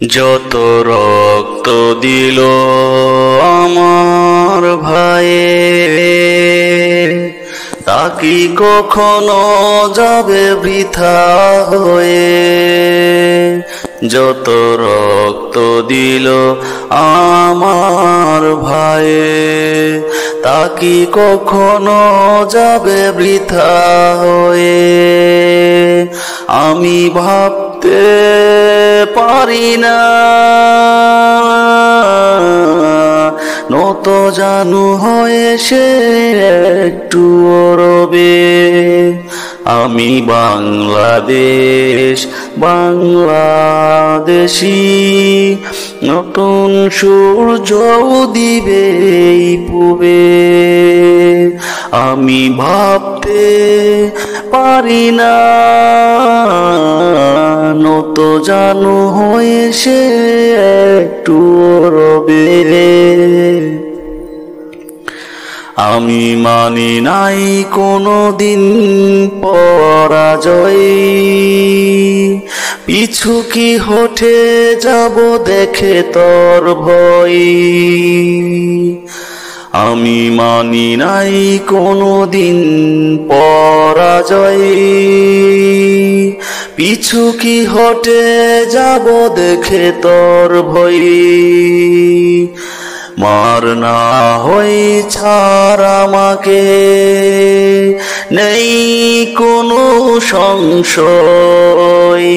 যত রক্ত দিল আমার ভাইয়ে, তা কি কখনো যাবে বৃথা হয়ে? যত রক্ত দিল আমার ভাইয়ে, তা কি কখনো যাবে বৃথা হয়ে? আমি ভাবতে পারি না নত জানু হয়ে সে একটু রবে। আমি বাংলাদেশি, নতুন সূর্য দিবে পূবে। আমি ভাবতে পারি না নত জানু হয়ে সে একটু রবে। আমি মানি নাই কোনো দিন পরাজয়, পিছু কি হঠে যাব দেখে তোর ভয়। আমি মানি নাই কোনো দিন পরাজয়, পিছু কি হটে যাব দেখে তোর ভয়। মার না হই ছাড় আমাকে, নেই কোনো সংশয়।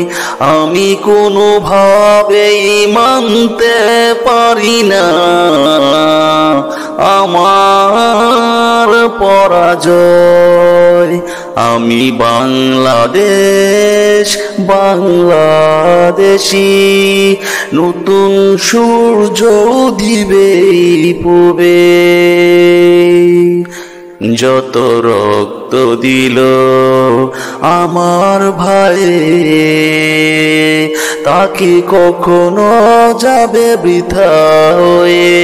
আমি কোনো ভাবেই মানতে পারি না আমার পরাজয়। আমি বাংলাদেশি, নতুন সূর্য দিবে পূবে। যত রক্ত দিল আমার ভাইয়ে, তা কি কখনো যাবে বৃথা হয়ে?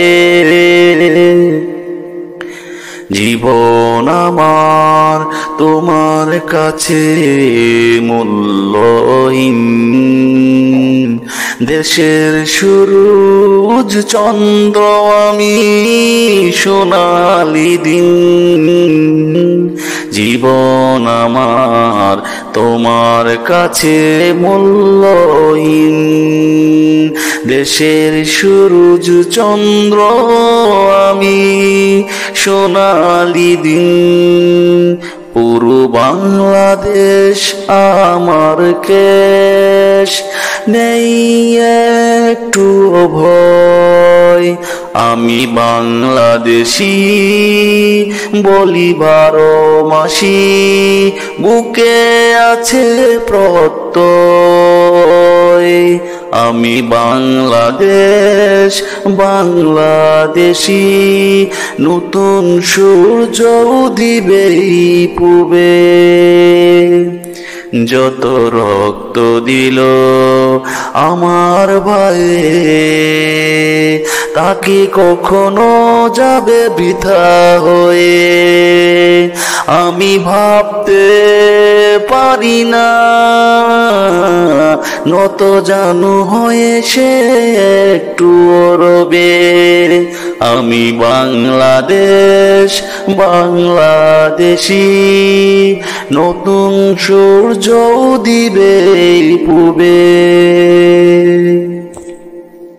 জীবন আমার তোমার কাছে মূল্যহীন, দেশের সূরজ চন্দ্র আমি সোনালি দিন। জীবন আমার তোমার কাছে মূল্যহীন, দেশের সূরজ চন্দ্র আমি সোনালি দিন। পুরো বাংলাদেশ আমার কেশ, নেই একটু ভয়। আমি বাংলাদেশি বলি 12 মাসি, বুকে আছে প্রত্যয়। আমি বাংলাদেশি, নতুন সূর্য দিবে পূবে। যত রক্ত দিল আমার ভাইয়ে, তা কি কখনো যাবে বৃথা হয়ে? আমি ভাবতে পারি না নত জানু হয়ে সে একটু রবে। আমি বাংলাদেশি, নতুন সূর্য দিবে পূবে।